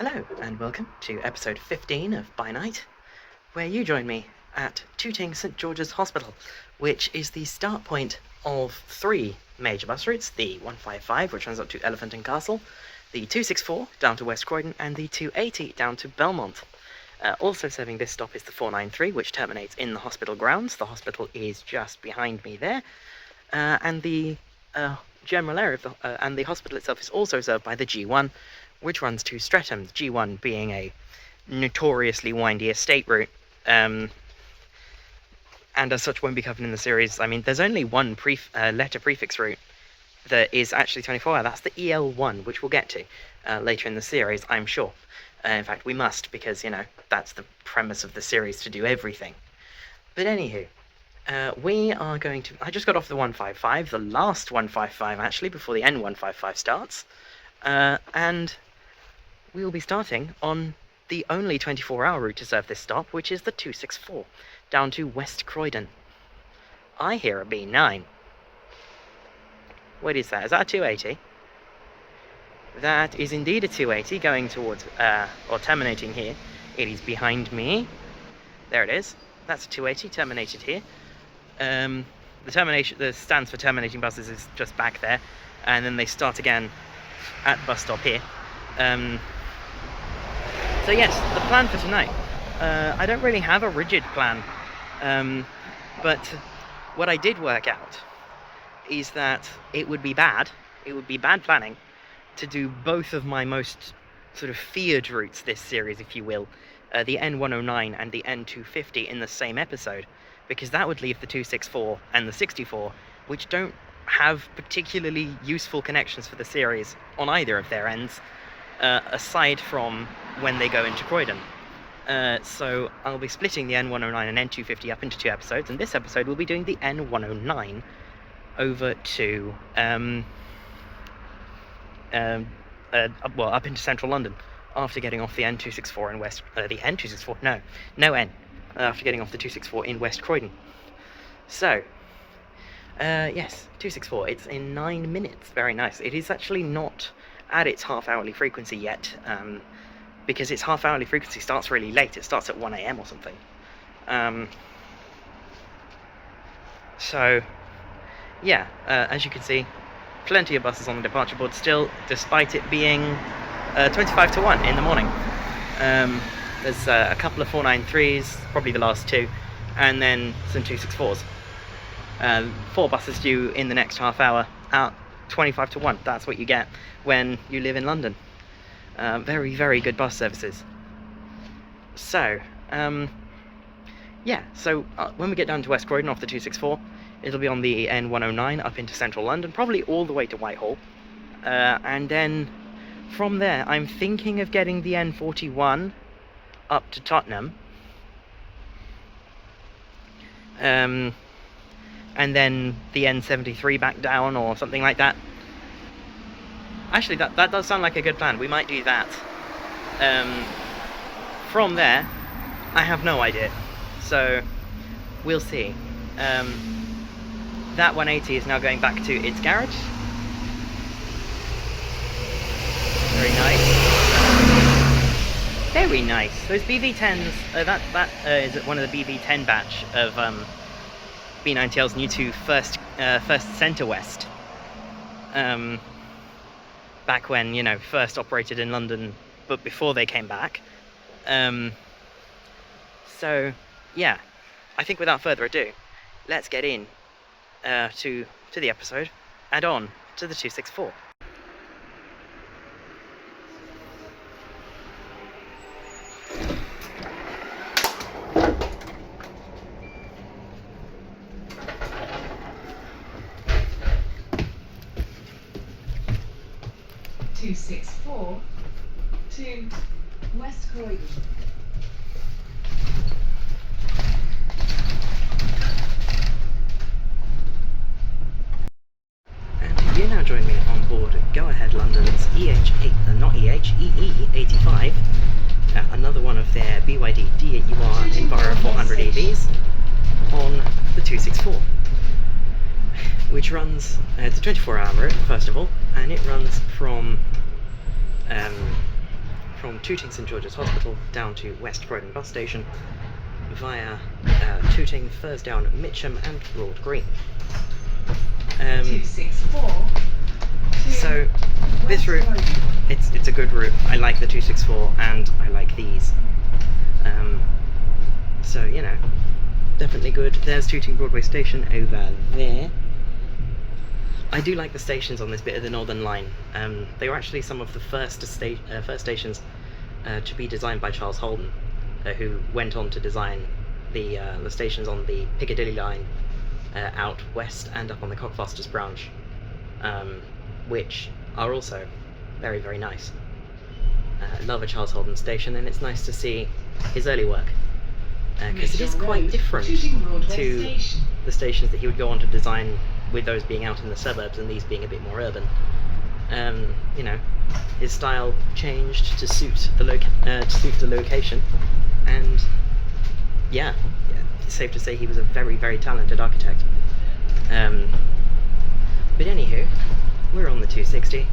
Hello and welcome to episode 15 of By Night, where you join me at Tooting St George's Hospital, which is the start point of three major bus routes: the 155, which runs up to Elephant and Castle, the 264 down to West Croydon, and the 280 down to Belmont. Also serving this stop is the 493, which terminates in the hospital grounds. The hospital is just behind me there, and the general area of and the hospital itself is also served by the G1, which runs to Streatham, G1 being a notoriously windy estate route, and as such won't be covered in the series. I mean, there's only one letter prefix route that is actually 24-hour. That's the EL1, which we'll get to later in the series, I'm sure. In fact, we must, because, you know, that's the premise of the series, to do everything. But anywho, we are going to... I just got off the 155, the last 155, actually, before the N155 starts. And we will be starting on the only 24-hour route to serve this stop, which is the 264, down to West Croydon. I hear a B9. What is that? Is that a 280? That is indeed a 280 going towards, or terminating here. It is behind me. There it is. That's a 280 terminated here. The stands for terminating buses is just back there, and then they start again at the bus stop here. So yes, the plan for tonight. I don't really have a rigid plan, but what I did work out is that it would be bad planning to do both of my most sort of feared routes this series, if you will, the N109 and the N250 in the same episode, because that would leave the 264 and the 64, which don't have particularly useful connections for the series on either of their ends, aside from when they go into Croydon. So I'll be splitting the N109 and N250 up into two episodes, and this episode we'll be doing the N109 over to up into central London, after getting off the N264 in West after getting off the 264 in West Croydon. So yes, 264, it's in 9 minutes. Very nice. It is actually not at its half-hourly frequency yet, because its half-hourly frequency starts really late. It starts at 1 AM or something. So, yeah, as you can see, plenty of buses on the departure board still, despite it being 25 to 1 in the morning. There's a couple of 493s, probably the last two, and then some 264s. 4 buses due in the next half hour, out 25 to 1. That's what you get when you live in London. Very, very good bus services. So, yeah, so when we get down to West Croydon off the 264, it'll be on the N109 up into central London, probably all the way to Whitehall. And then from there, I'm thinking of getting the N41 up to Tottenham. And then the N73 back down or something like that. Actually, that does sound like a good plan. We might do that. From there, I have no idea. So, we'll see. That 180 is now going back to its garage. Very nice. Very nice. Those BV10s, that is one of the BV10 batch of B9TL's new to first Centre West. Back when, you know, first operated in London, but before they came back. So, yeah, I think without further ado, let's get in to the episode and on to the 264. To West Croydon. And you now join me on board Go Ahead London's EE85, another one of their BYD D8UR Enviro 400 EVs, on the 264, which runs, it's a 24-hour route, first of all, and it runs from Tooting St George's Hospital down to West Croydon bus station via Tooting, Thursdown, Mitcham and Broad Green. 264. So this route, it's a good route. I like the 264 and I like these. So, you know, definitely good. There's Tooting Broadway Station over there. I do like the stations on this bit of the Northern Line. They were actually some of the first stations to be designed by Charles Holden, who went on to design the stations on the Piccadilly line out west and up on the Cockfosters branch, which are also very, very nice. I love a Charles Holden station, and it's nice to see his early work, because it is quite different to the stations that he would go on to design, with those being out in the suburbs and these being a bit more urban. You know, his style changed to suit the location, and yeah, it's safe to say he was a very, very talented architect. But anywho, we're on the 260.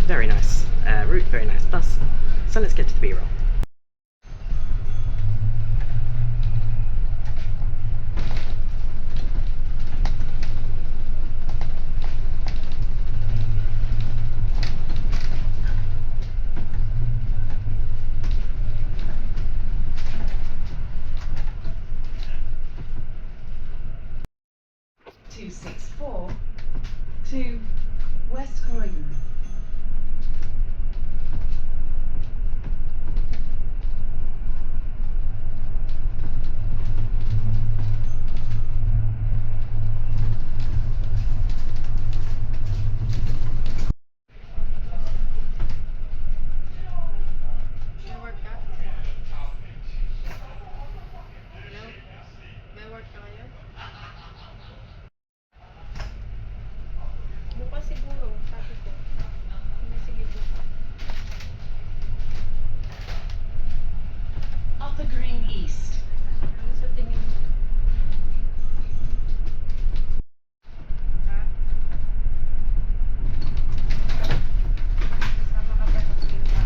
Very nice route, very nice bus. So let's get to the B-roll. To West Croydon. Upper Green East. Ano sa tingin mo? Ha? Kasama ka ba sa sila?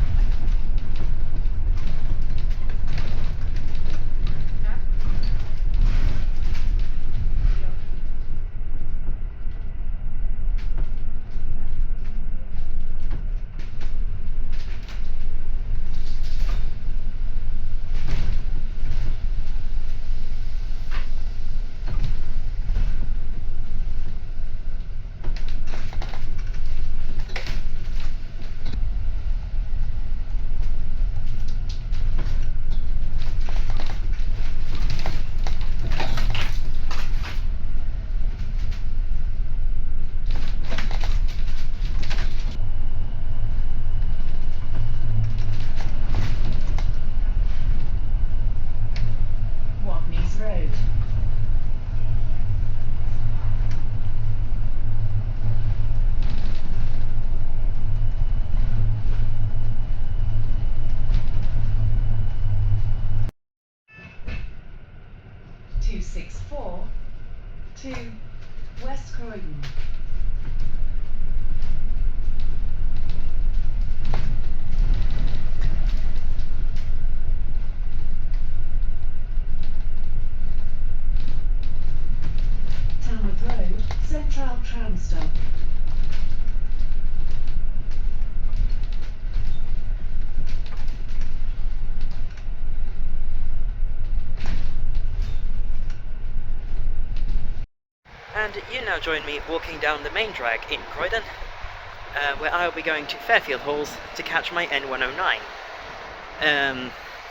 Ha? Hello? 264 to West Croydon. Tamworth Road, Central Tram Stop. And you now join me walking down the main drag in Croydon, where I'll be going to Fairfield Halls to catch my N109.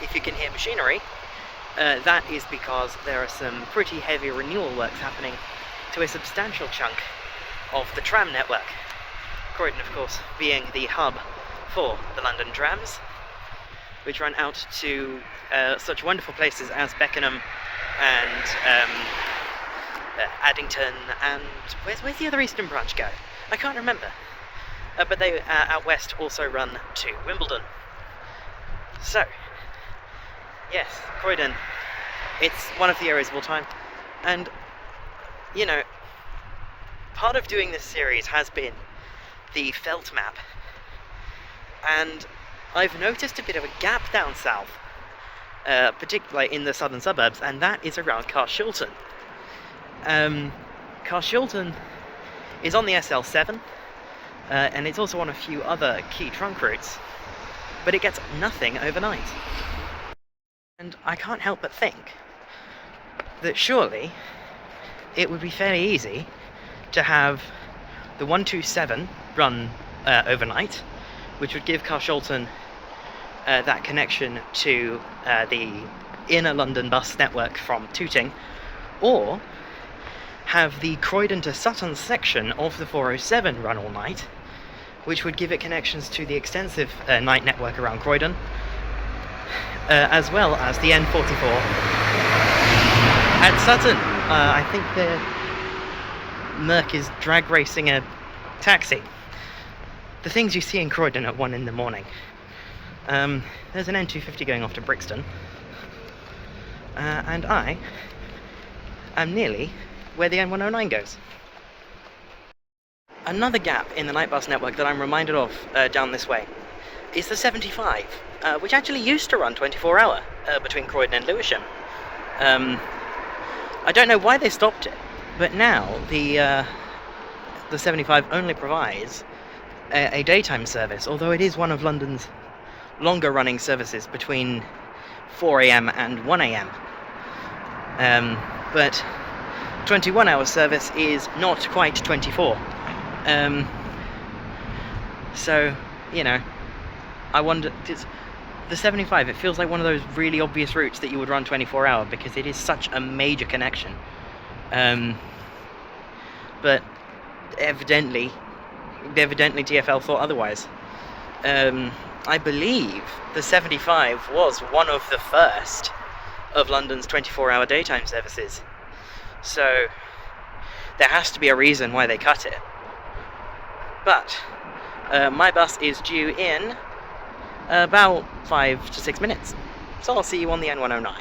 If you can hear machinery, that is because there are some pretty heavy renewal works happening to a substantial chunk of the tram network. Croydon, of course, being the hub for the London trams, which run out to such wonderful places as Beckenham and Addington, and where's the other eastern branch go? I can't remember. But they out west also run to Wimbledon. So, yes, Croydon, it's one of the areas of all time. And, you know, part of doing this series has been the felt map. And I've noticed a bit of a gap down south, particularly in the southern suburbs, and that is around Carshalton. Carshalton is on the SL7, and it's also on a few other key trunk routes, but it gets nothing overnight. And I can't help but think that surely it would be fairly easy to have the 127 run overnight, which would give Carshalton that connection to the inner London bus network from Tooting, or have the Croydon to Sutton section of the 407 run all night, which would give it connections to the extensive night network around Croydon, as well as the N44 at Sutton. I think the Merc is drag racing a taxi. The things you see in Croydon at 1 in the morning. There's an N250 going off to Brixton, and I am nearly where the N109 goes. Another gap in the night bus network that I'm reminded of down this way is the 75, which actually used to run 24-hour between Croydon and Lewisham. I don't know why they stopped it, but now the 75 only provides a daytime service, although it is one of London's longer running services between 4 AM and 1 AM. But 21-hour service is not quite 24. So, you know, I wonder, the 75, it feels like one of those really obvious routes that you would run 24-hour because it is such a major connection. But evidently TfL thought otherwise. I believe the 75 was one of the first of London's 24-hour daytime services. So there has to be a reason why they cut it. But my bus is due in about 5 to 6 minutes. So I'll see you on the N109.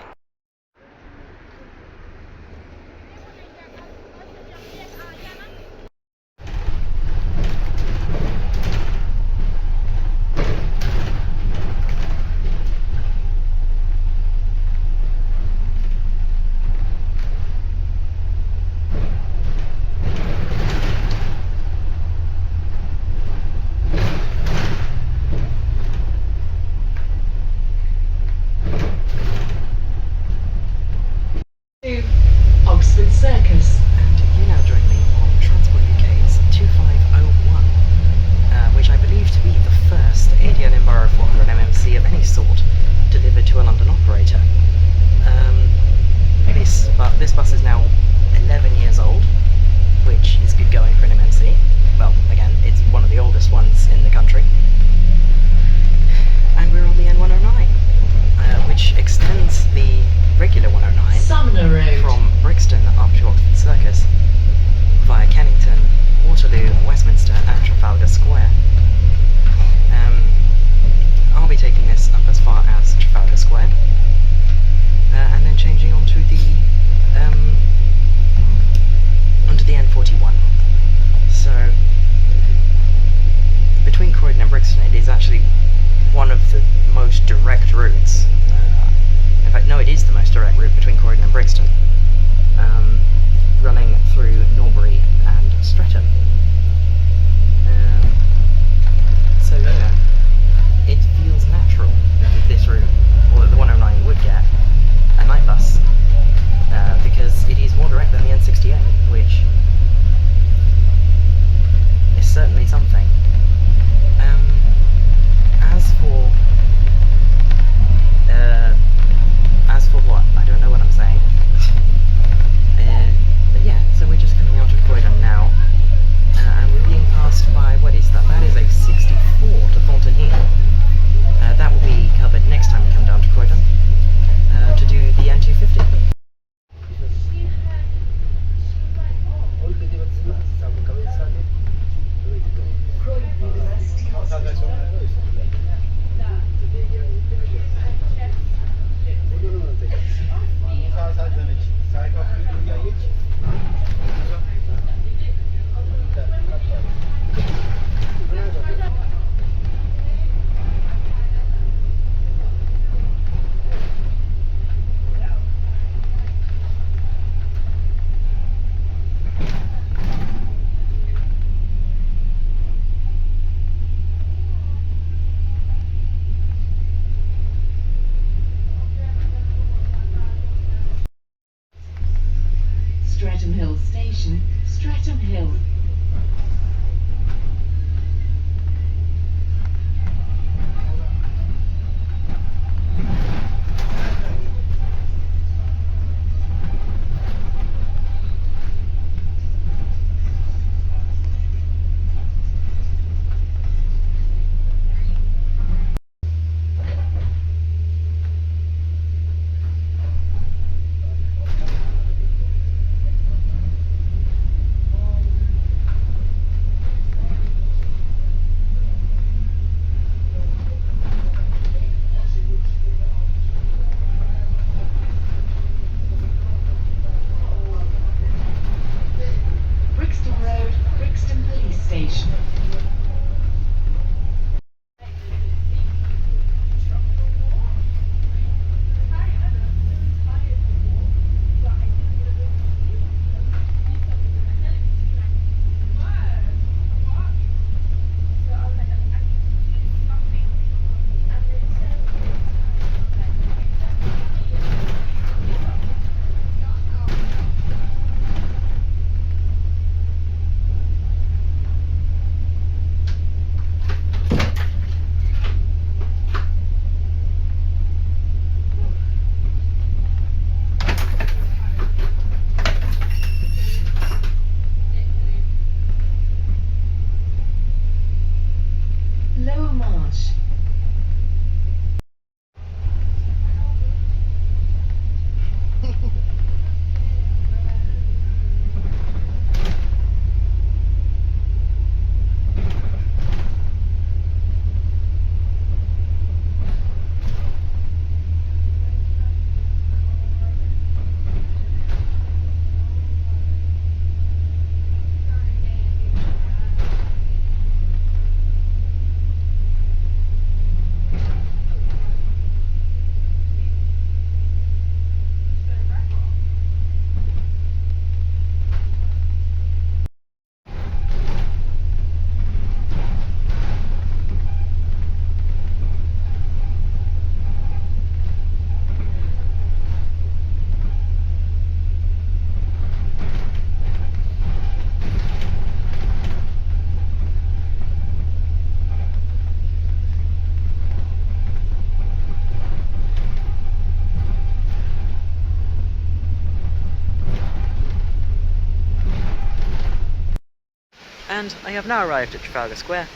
And I have now arrived at Trafalgar Square,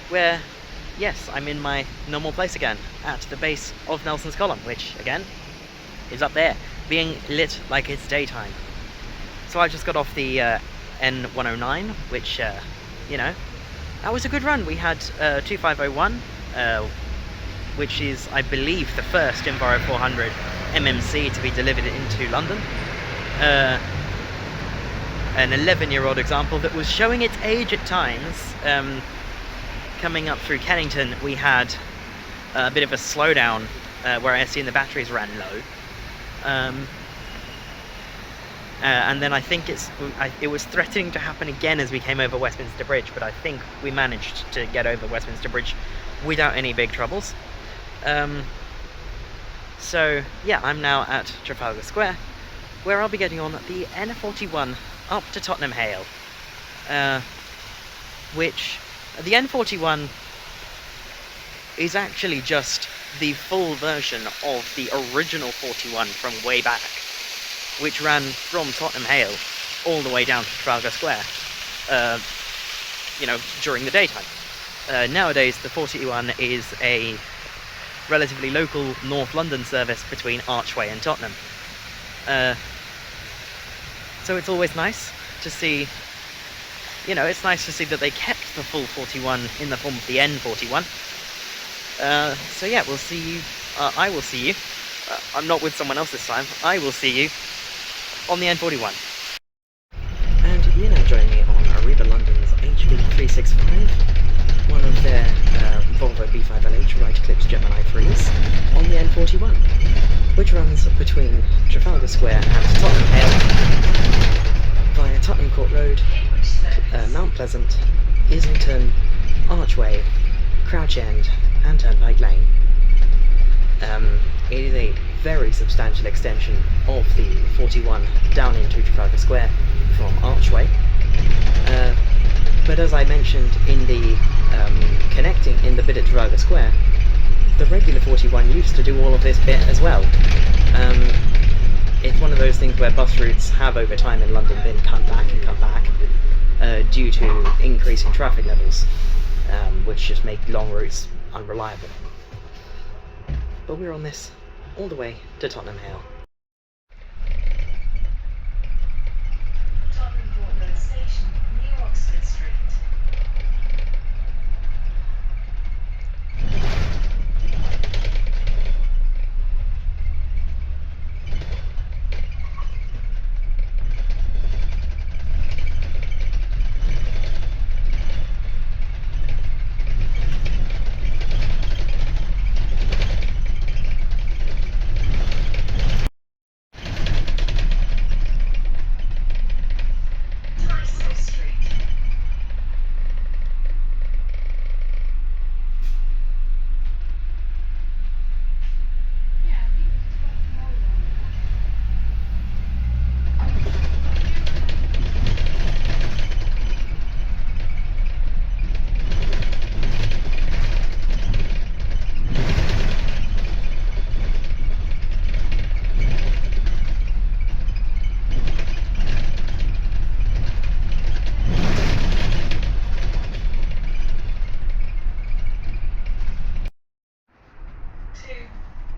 where, yes, I'm in my normal place again, at the base of Nelson's Column, which, again, is up there, being lit like it's daytime. So I just got off the N109, which, you know, that was a good run. We had 2501, which is, I believe, the first Enviro 400 MMC to be delivered into London. An 11-year-old example that was showing its age at times. Coming up through Kennington, we had a bit of a slowdown where I assume the batteries ran low. And then I think it was threatening to happen again as we came over Westminster Bridge, but I think we managed to get over Westminster Bridge without any big troubles. So yeah, I'm now at Trafalgar Square, where I'll be getting on the N41 up to Tottenham Hale, which the N41 is actually just the full version of the original 41 from way back, which ran from Tottenham Hale all the way down to Trafalgar Square, you know, during the daytime. Nowadays, the 41 is a relatively local North London service between Archway and Tottenham. So it's always nice to see, you know, it's nice to see that they kept the full 41 in the form of the N41. So yeah, we'll see you, I will see you, I'm not with someone else this time, I will see you on the N41. And you now join me on Arriva London's HV365, one of their Volvo B5LH right clips Gemini 3s, on the N41, which runs between Trafalgar Square and Tottenham Hale, via Tottenham Court Road, Mount Pleasant, Islington, Archway, Crouch End, and Turnpike Lane. It is a very substantial extension of the 41 down into Trafalgar Square from Archway, but as I mentioned in the connecting in the bit at Trafalgar Square, the regular 41 used to do all of this bit as well. It's one of those things where bus routes have over time in London been cut back due to increasing traffic levels, which just make long routes unreliable. But we're on this all the way to Tottenham Hale. Tottenham Court Road Station, near Oxford Street.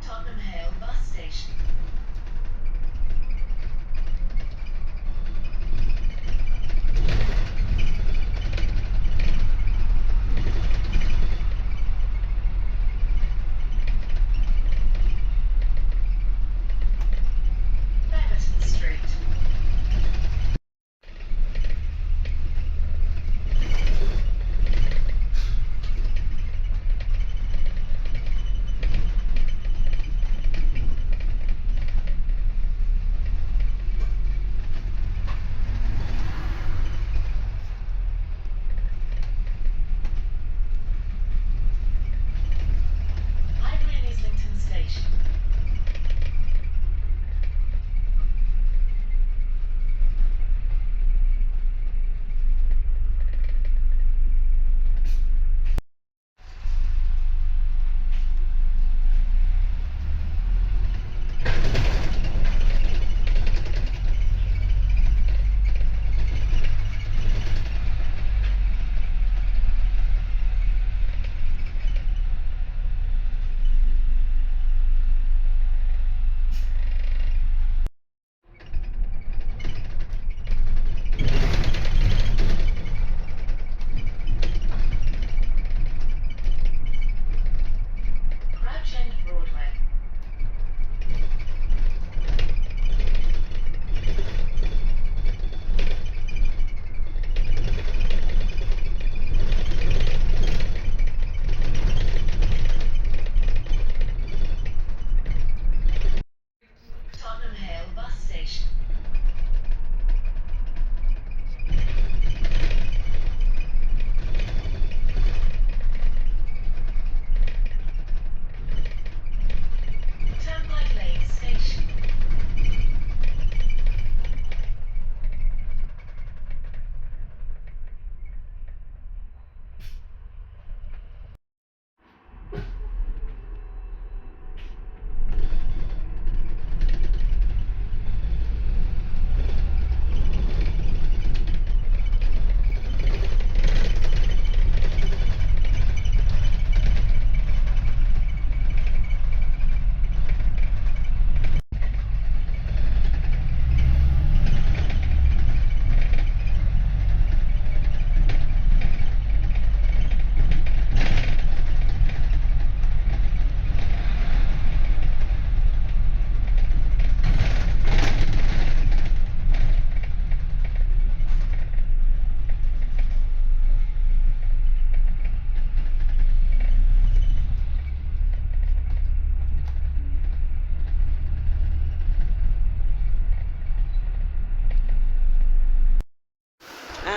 Tottenham Hale bus station. Beverton Street.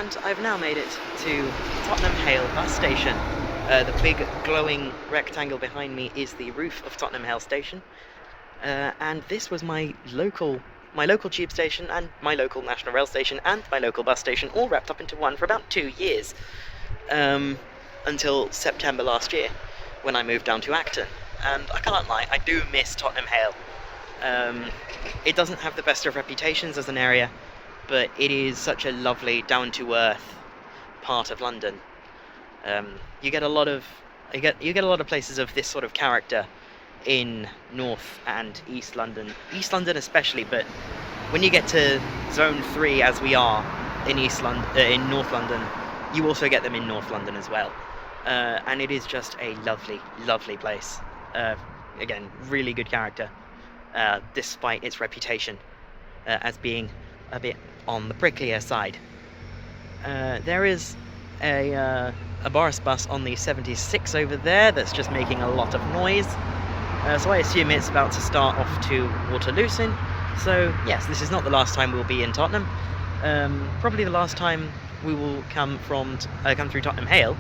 And I've now made it to Tottenham Hale bus station. The big glowing rectangle behind me is the roof of Tottenham Hale station. And this was my local tube station and my local national rail station and my local bus station all wrapped up into one for about 2 years. Until September last year, when I moved down to Acton. And I can't lie, I do miss Tottenham Hale. It doesn't have the best of reputations as an area, but it is such a lovely, down-to-earth part of London. You get a lot of places of this sort of character in North and East London. East London especially, but when you get to Zone 3, as we are in in North London, you also get them in North London as well. And it is just a lovely, lovely place. Again, really good character, despite its reputation as being a bit on the pricklier side. There is a Boris bus on the 76 over there that's just making a lot of noise. So I assume it's about to start off to Waterloosing. So yes, this is not the last time we'll be in Tottenham. Probably the last time we will come through Tottenham Hale.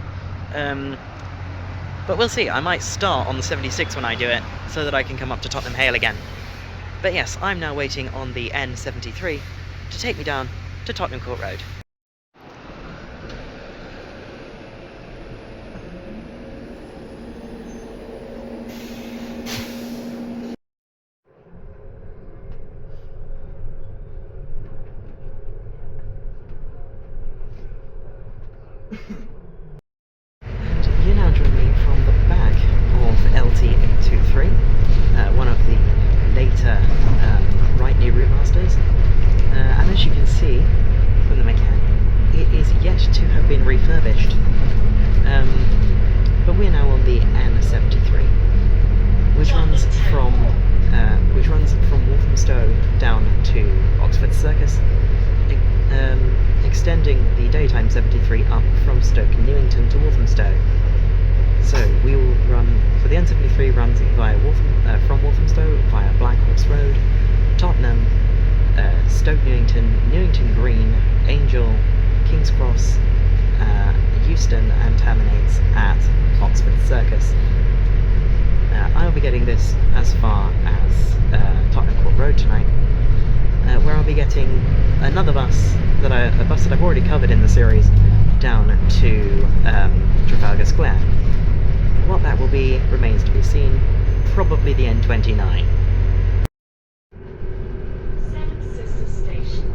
But we'll see. I might start on the 76 when I do it, so that I can come up to Tottenham Hale again. But yes, I'm now waiting on the N73 to take me down to Tottenham Court Road. You now join me from the back of LT823, one of the later right new routemasters, and as you can see from the mechanic, it is yet to have been refurbished. But we're now on the N73, which runs from Walthamstow down to Oxford Circus, extending the daytime 73 up from Stoke Newington to Walthamstow. So we will run, so the N73 runs via from Walthamstow via Black Horse Road, Tottenham, Stoke Newington, Newington Green, Angel, King's Cross, Euston, and terminates at Oxford Circus. I'll be getting this as far as Tottenham Court Road tonight, where I'll be getting another bus that I've already covered in the series, down to Trafalgar Square. What that will be remains to be seen. Probably the N29. Seven Sisters Station.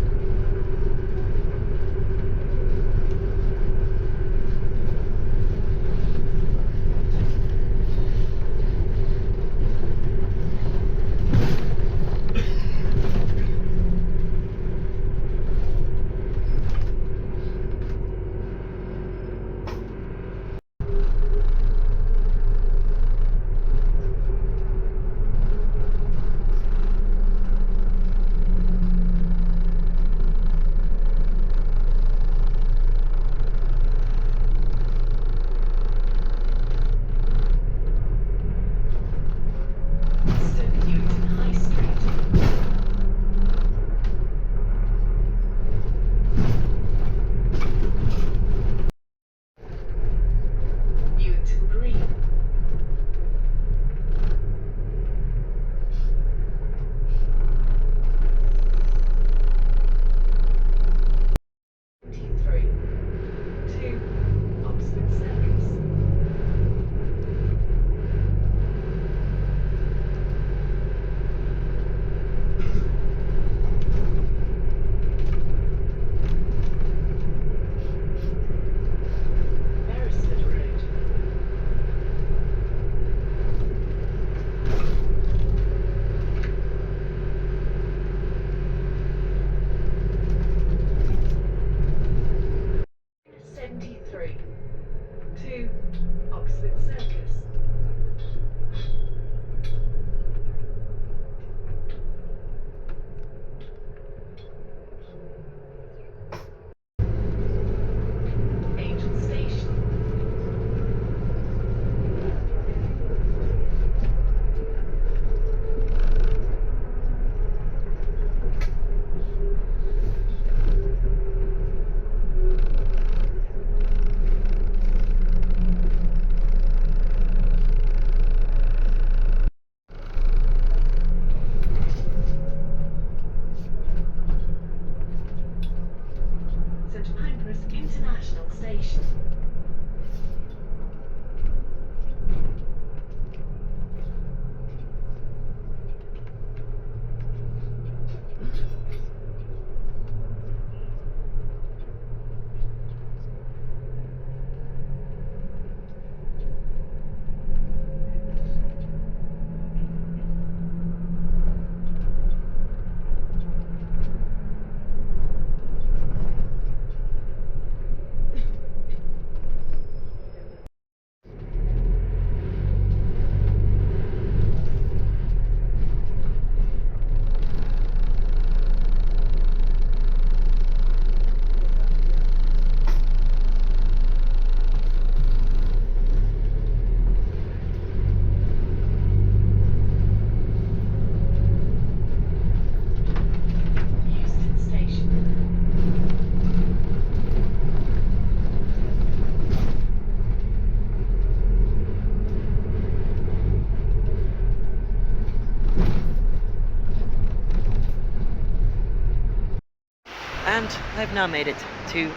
And I've now made it to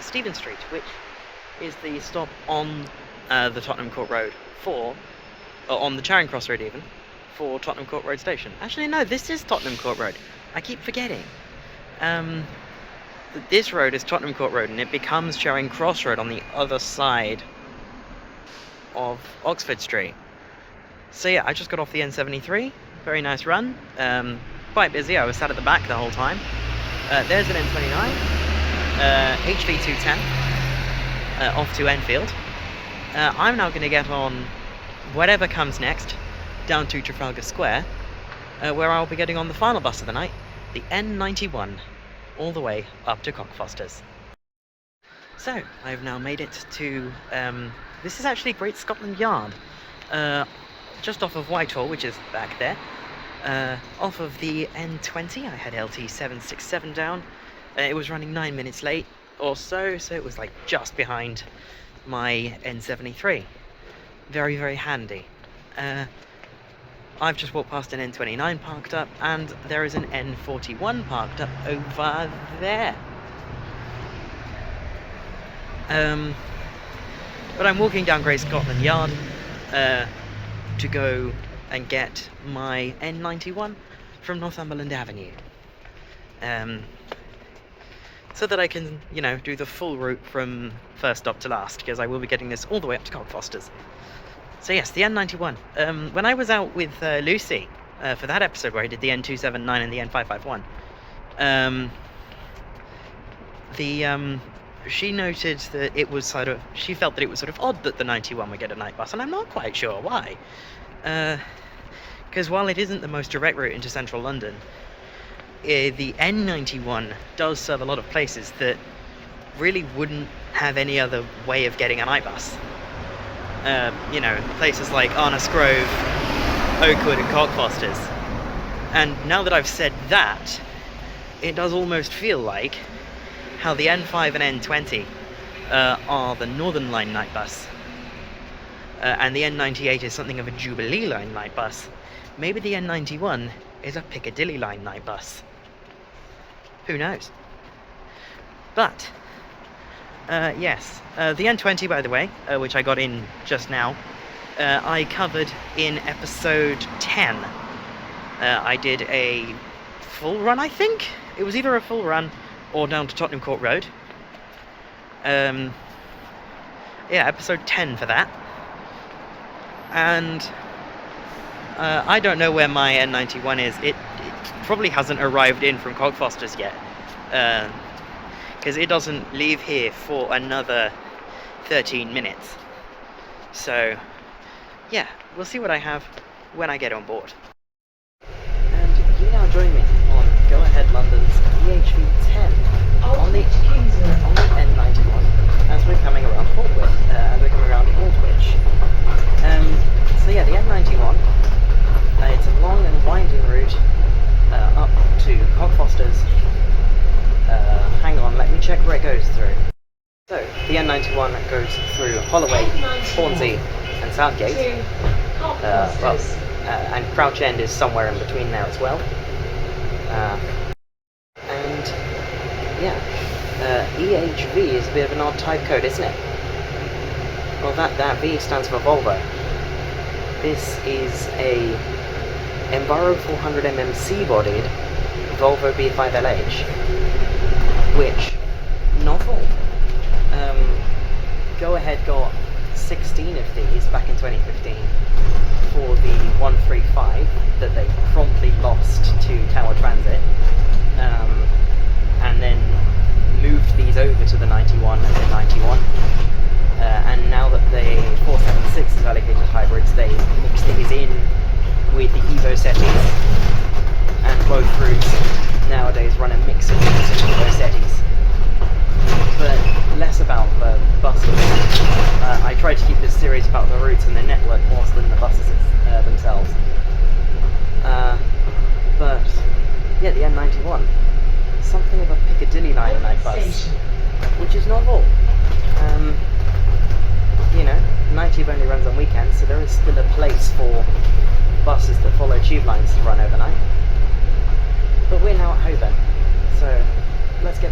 Stephen Street, which is the stop on the Tottenham Court Road or on the Charing Cross Road even, for Tottenham Court Road Station. Actually, no, this is Tottenham Court Road. I keep forgetting. This road is Tottenham Court Road, and it becomes Charing Cross Road on the other side of Oxford Street. So yeah, I just got off the N73. Very nice run. Quite busy. I was sat at the back the whole time. There's an N29, HV210, off to Enfield. I'm now going to get on whatever comes next, down to Trafalgar Square, where I'll be getting on the final bus of the night, the N91, all the way up to Cockfosters. So, I've now made it to, this is actually Great Scotland Yard, just off of Whitehall, which is back there. Off of the N20, I had LT767 down. It was running 9 minutes late or so it was like just behind my N73. Very, very handy. I've just walked past an N29 parked up, and there is an N41 parked up over there. But I'm walking down Great Scotland Yard to go and get my N91 from Northumberland Avenue. So that I can, do the full route from first stop to last, because I will be getting this all the way up to Cockfosters. So yes, the N91. When I was out with Lucy for that episode where I did the N279 and the N551, she noted that it was she felt that it was sort of odd that the 91 would get a night bus, and I'm not quite sure why. Because while it isn't the most direct route into central London, the N91 does serve a lot of places that really wouldn't have any other way of getting a night bus. Places like Arnos Grove, Oakwood and Cockfosters. And now that I've said that, it does almost feel like how the N5 and N20 are the Northern Line night bus. And the N98 is something of a Jubilee Line night bus. Maybe the N91 is a Piccadilly Line night bus. Who knows? But, yes, the N20, by the way, which I got in just now, I covered in episode 10. I did a full run, I think? It was either a full run or down to Tottenham Court Road. Yeah, episode 10 for that. And I don't know where my N91 is. It probably hasn't arrived in from Cockfosters yet, because it doesn't leave here for another 13 minutes. So yeah, we'll see what I have when I get on board. And you now join me on Go Ahead London's EHV10 on the N91 as we're coming around Aldwych. So yeah, the N91, it's a long and winding route up to Cockfosters. Hang on, let me check where it goes through. So, the N91 goes through Holloway, Hornsey and Southgate. And Crouch End is somewhere in between there as well. And yeah, EHV is a bit of an odd type code, isn't it? Well, that V stands for Volvo. This is a Enviro 400mm C-bodied Volvo B5LH, which, novel. Go Ahead got 16 of these back in 2015 for the 135 that they promptly lost to Tower Transit, and then moved these over to the 91 and the 91. And now that the 476 is allocated hybrids, they mix these in with the Evo Setties, and both routes nowadays run a mix of Evo Setties. But less about the buses. I try to keep this series about the routes and the network more than the buses themselves. But yeah, the N91, something of a Piccadilly line night bus, which is novel. 90 only runs on weekends, so there is still a place for buses that follow tube lines to run overnight. But we're now at Holborn, so let's get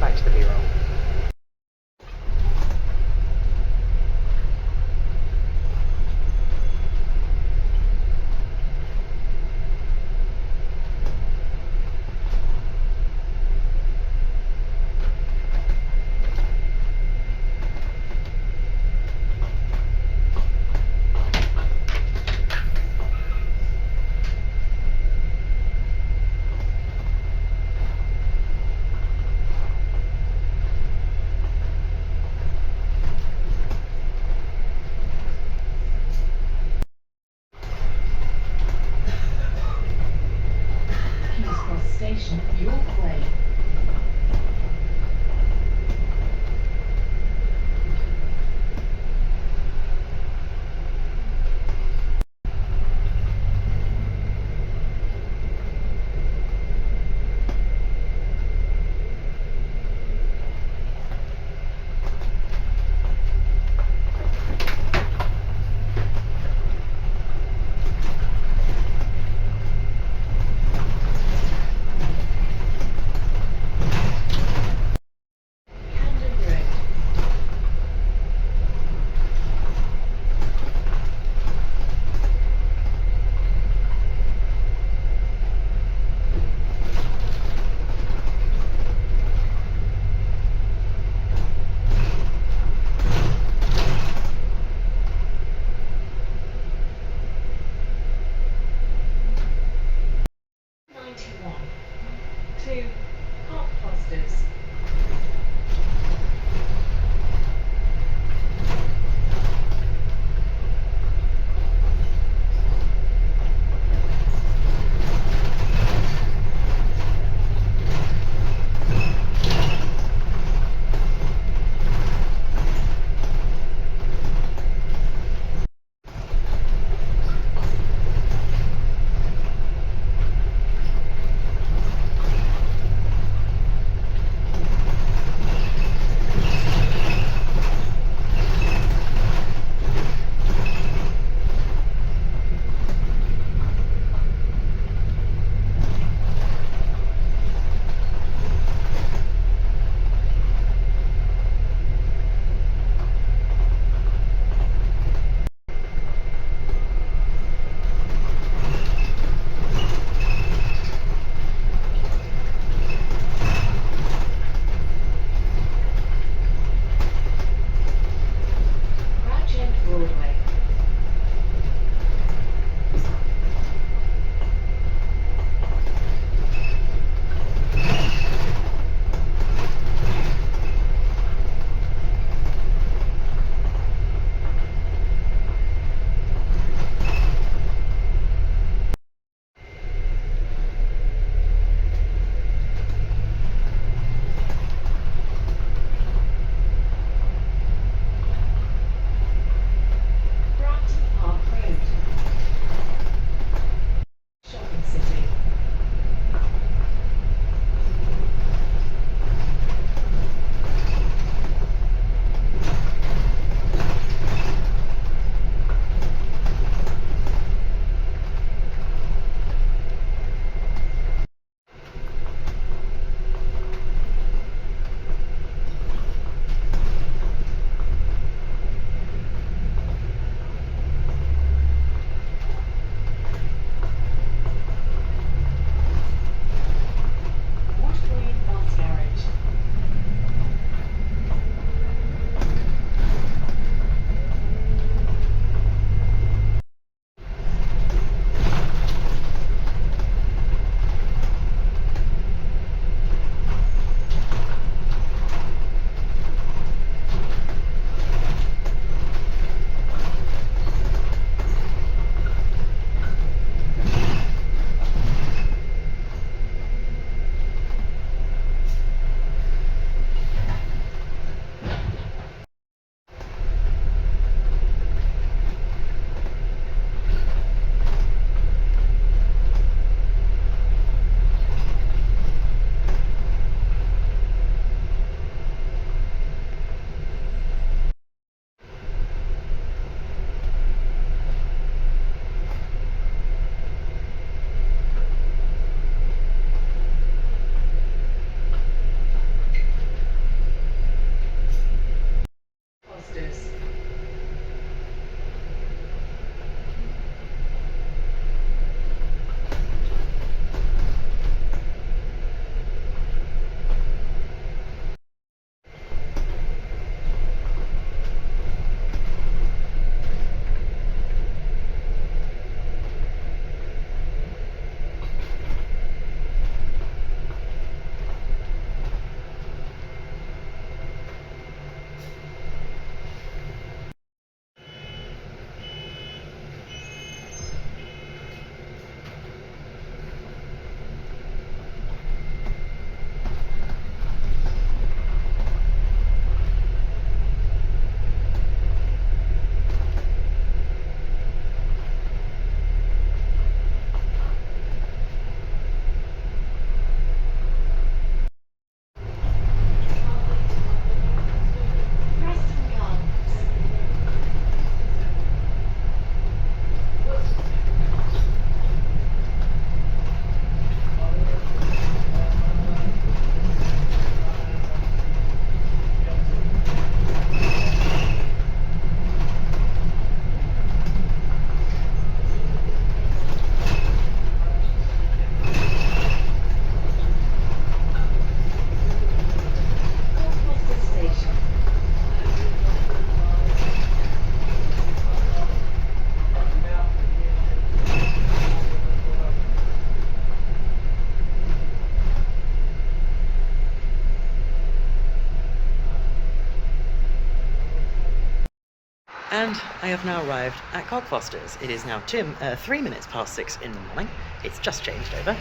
And I have now arrived at Cockfosters. It is now 3 minutes past 6 in the morning. It's just changed over.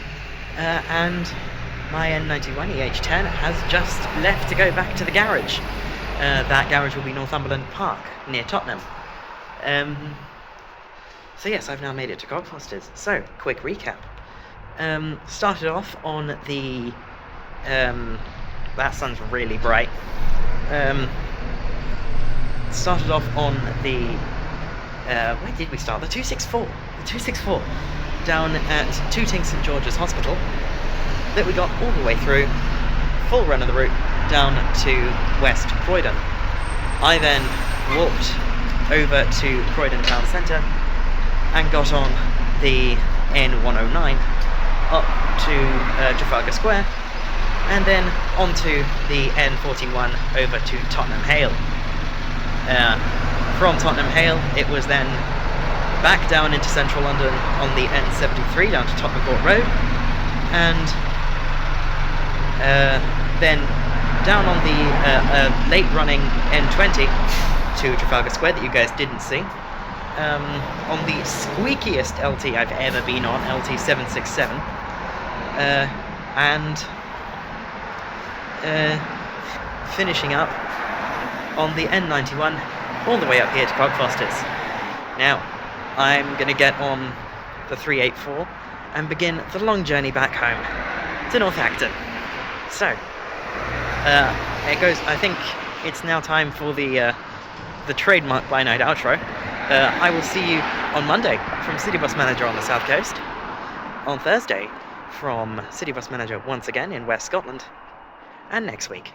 And my N91 EH10 has just left to go back to the garage. That garage will be Northumberland Park, near Tottenham. So yes, I've now made it to Cockfosters. So, quick recap. Started off on the... that sun's really bright. Started off on the... where did we start? The 264. The 264. Down at Tooting St George's Hospital. That we got all the way through. Full run of the route down to West Croydon. I then walked over to Croydon Town Centre and got on the N109 up to Trafalgar Square, and then onto the N41 over to Tottenham Hale. From Tottenham Hale, it was then back down into central London on the N73 down to Tottenham Court Road, and then down on the late-running N20 to Trafalgar Square that you guys didn't see. On the squeakiest LT I've ever been on, LT767, and finishing up on the N91 all the way up here to Cockfosters. Now, I'm going to get on the 384 and begin the long journey back home to North Acton. So, it goes. I think it's now time for the trademark by night outro. I will see you on Monday from City Bus Manager on the South Coast, on Thursday from City Bus Manager once again in West Scotland, and next week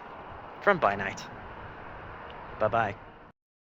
from By Night. Bye bye.